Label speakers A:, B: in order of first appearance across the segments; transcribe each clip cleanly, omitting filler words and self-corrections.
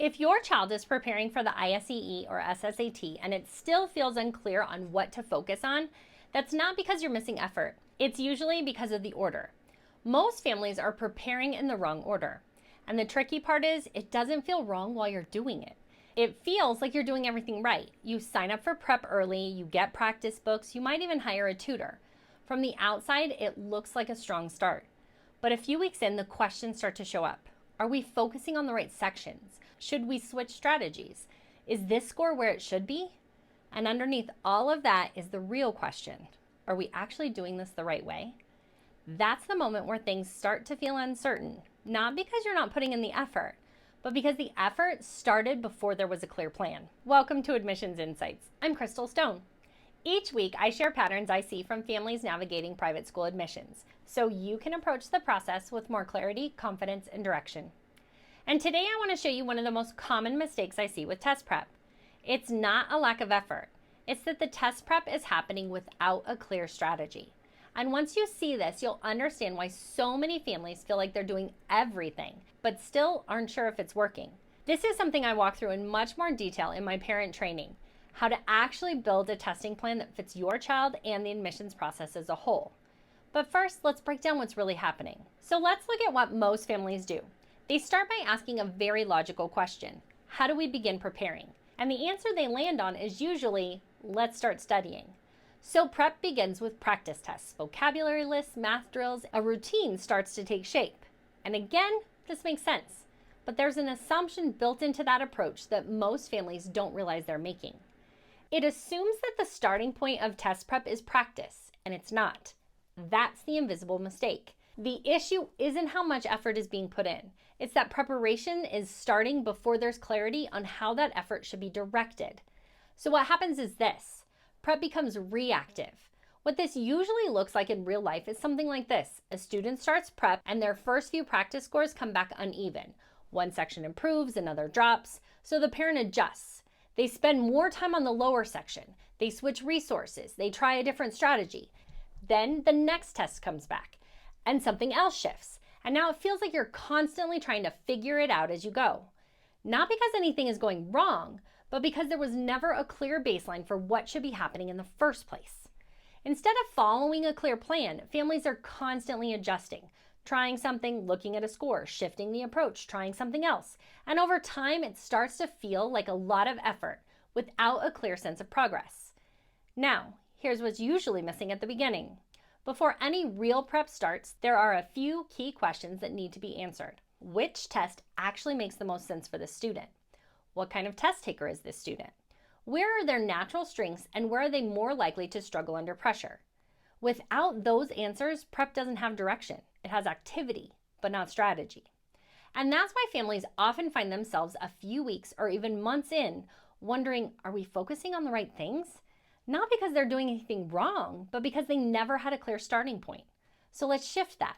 A: If your child is preparing for the ISEE or SSAT and it still feels unclear on what to focus on, that's not because you're missing effort. It's usually because of the order. Most families are preparing in the wrong order. And the tricky part is it doesn't feel wrong while you're doing it. It feels like you're doing everything right. You sign up for prep early, you get practice books, you might even hire a tutor. From the outside, it looks like a strong start. But a few weeks in, the questions start to show up. Are we focusing on the right sections? Should we switch strategies? Is this score where it should be? And underneath all of that is the real question. Are we actually doing this the right way? That's the moment where things start to feel uncertain, not because you're not putting in the effort, but because the effort started before there was a clear plan. Welcome to Admissions Insights. I'm Crystal Stone. Each week, I share patterns I see from families navigating private school admissions, so you can approach the process with more clarity, confidence, and direction. And today I want to show you one of the most common mistakes I see with test prep. It's not a lack of effort. It's that the test prep is happening without a clear strategy. And once you see this, you'll understand why so many families feel like they're doing everything, but still aren't sure if it's working. This is something I walk through in much more detail in my parent training, how to actually build a testing plan that fits your child and the admissions process as a whole. But first, let's break down what's really happening. So let's look at what most families do. They start by asking a very logical question. How do we begin preparing? And the answer they land on is usually, let's start studying. So prep begins with practice tests, vocabulary lists, math drills. A routine starts to take shape. And again, this makes sense. But there's an assumption built into that approach that most families don't realize they're making. It assumes that the starting point of test prep is practice, and it's not. That's the invisible mistake. The issue isn't how much effort is being put in. It's that preparation is starting before there's clarity on how that effort should be directed. So what happens is this. Prep becomes reactive. What this usually looks like in real life is something like this. A student starts prep and their first few practice scores come back uneven. One section improves, another drops, so the parent adjusts. They spend more time on the lower section. They switch resources. They try a different strategy. Then the next test comes back and something else shifts. And now it feels like you're constantly trying to figure it out as you go. Not because anything is going wrong, but because there was never a clear baseline for what should be happening in the first place. Instead of following a clear plan, families are constantly adjusting, trying something, looking at a score, shifting the approach, trying something else. And over time, it starts to feel like a lot of effort without a clear sense of progress. Now, here's what's usually missing at the beginning. Before any real prep starts, there are a few key questions that need to be answered. Which test actually makes the most sense for the student? What kind of test taker is this student? Where are their natural strengths and where are they more likely to struggle under pressure? Without those answers, prep doesn't have direction. It has activity, but not strategy. And that's why families often find themselves a few weeks or even months in wondering, are we focusing on the right things? Not because they're doing anything wrong, but because they never had a clear starting point. So let's shift that.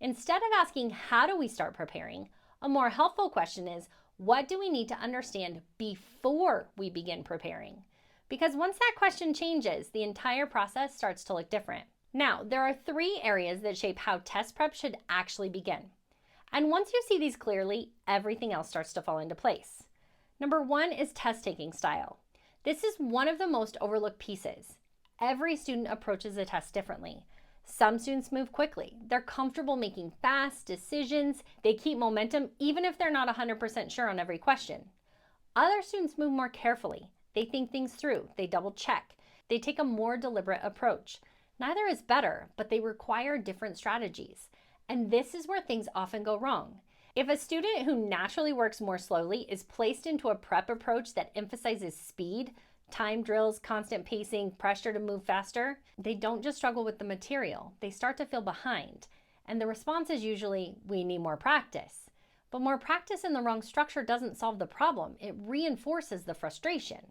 A: Instead of asking, how do we start preparing? A more helpful question is, what do we need to understand before we begin preparing? Because once that question changes, the entire process starts to look different. Now, there are 3 areas that shape how test prep should actually begin. And once you see these clearly, everything else starts to fall into place. Number 1 is test taking style. This is one of the most overlooked pieces. Every student approaches a test differently. Some students move quickly. They're comfortable making fast decisions. They keep momentum even if they're not 100% sure on every question. Other students move more carefully. They think things through. They double check. They take a more deliberate approach. Neither is better, but they require different strategies. And this is where things often go wrong. If a student who naturally works more slowly is placed into a prep approach that emphasizes speed, time drills, constant pacing, pressure to move faster, they don't just struggle with the material, they start to feel behind. And the response is usually, we need more practice. But more practice in the wrong structure doesn't solve the problem, it reinforces the frustration.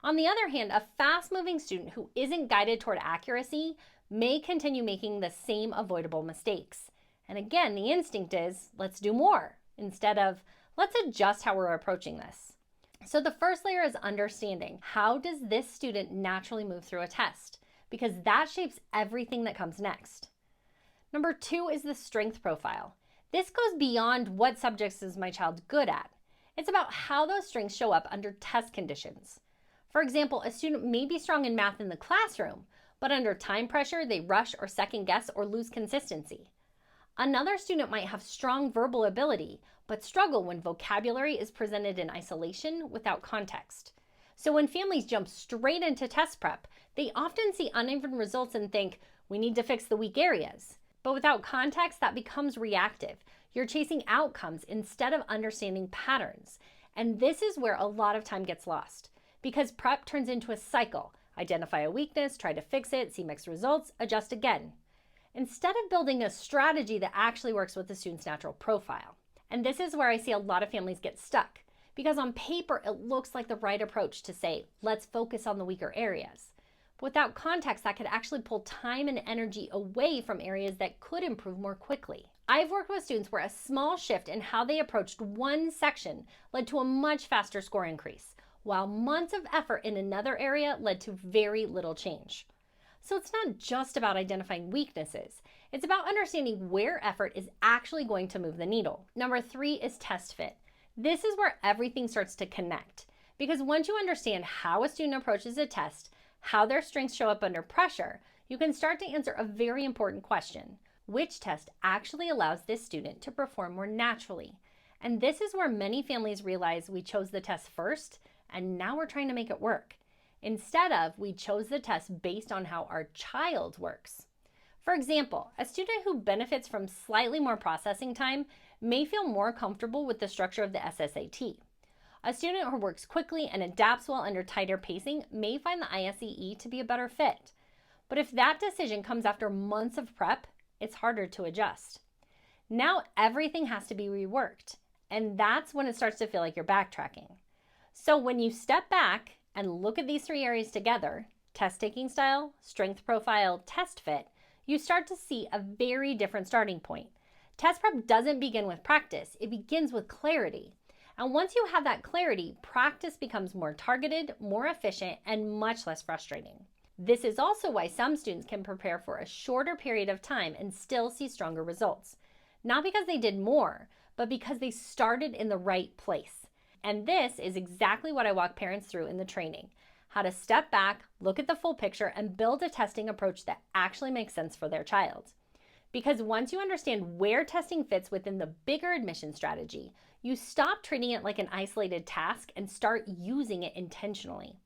A: On the other hand, a fast-moving student who isn't guided toward accuracy may continue making the same avoidable mistakes. And again, the instinct is, let's do more, instead of, let's adjust how we're approaching this. So the first layer is understanding, how does this student naturally move through a test? Because that shapes everything that comes next. Number 2 is the strength profile. This goes beyond what subjects is my child good at. It's about how those strengths show up under test conditions. For example, a student may be strong in math in the classroom, but under time pressure, they rush or second guess or lose consistency. Another student might have strong verbal ability, but struggle when vocabulary is presented in isolation without context. So when families jump straight into test prep, they often see uneven results and think, we need to fix the weak areas. But without context, that becomes reactive. You're chasing outcomes instead of understanding patterns. And this is where a lot of time gets lost, because prep turns into a cycle. Identify a weakness, try to fix it, see mixed results, adjust again, instead of building a strategy that actually works with the student's natural profile. And this is where I see a lot of families get stuck, because on paper it looks like the right approach to say, let's focus on the weaker areas. But without context, that could actually pull time and energy away from areas that could improve more quickly. I've worked with students where a small shift in how they approached one section led to a much faster score increase, while months of effort in another area led to very little change. So it's not just about identifying weaknesses. It's about understanding where effort is actually going to move the needle. Number 3 is test fit. This is where everything starts to connect, because once you understand how a student approaches a test, how their strengths show up under pressure, you can start to answer a very important question. Which test actually allows this student to perform more naturally? And this is where many families realize we chose the test first, and now we're trying to make it work, instead of we chose the test based on how our child works. For example, a student who benefits from slightly more processing time may feel more comfortable with the structure of the SSAT. A student who works quickly and adapts well under tighter pacing may find the ISEE to be a better fit. But if that decision comes after months of prep, it's harder to adjust. Now everything has to be reworked, and that's when it starts to feel like you're backtracking. So when you step back and look at these 3 areas together, test taking style, strength profile, test fit, you start to see a very different starting point. Test prep doesn't begin with practice, it begins with clarity. And once you have that clarity, practice becomes more targeted, more efficient, and much less frustrating. This is also why some students can prepare for a shorter period of time and still see stronger results. Not because they did more, but because they started in the right place. And this is exactly what I walk parents through in the training: how to step back, look at the full picture, and build a testing approach that actually makes sense for their child. Because once you understand where testing fits within the bigger admission strategy, you stop treating it like an isolated task and start using it intentionally.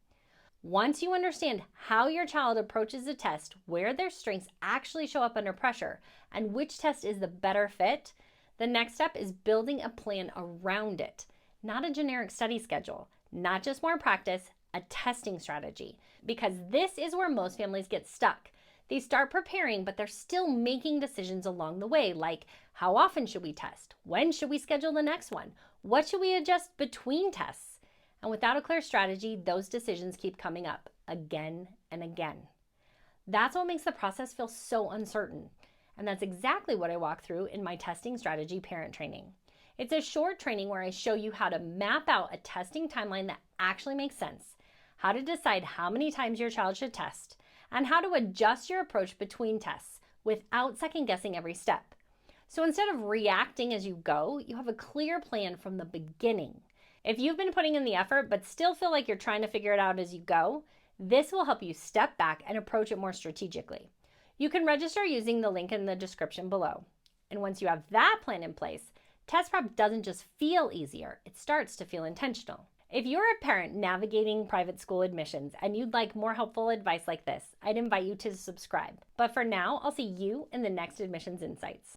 A: Once you understand how your child approaches a test, where their strengths actually show up under pressure, and which test is the better fit, the next step is building a plan around it. Not a generic study schedule, not just more practice, a testing strategy. Because this is where most families get stuck. They start preparing, but they're still making decisions along the way, like how often should we test? When should we schedule the next one? What should we adjust between tests? And without a clear strategy, those decisions keep coming up again and again. That's what makes the process feel so uncertain. And that's exactly what I walk through in my testing strategy parent training. It's a short training where I show you how to map out a testing timeline that actually makes sense, how to decide how many times your child should test, and how to adjust your approach between tests without second guessing every step. So instead of reacting as you go, you have a clear plan from the beginning. If you've been putting in the effort but still feel like you're trying to figure it out as you go, this will help you step back and approach it more strategically. You can register using the link in the description below. And once you have that plan in place, test prep doesn't just feel easier, it starts to feel intentional. If you're a parent navigating private school admissions and you'd like more helpful advice like this, I'd invite you to subscribe. But for now, I'll see you in the next Admissions Insights.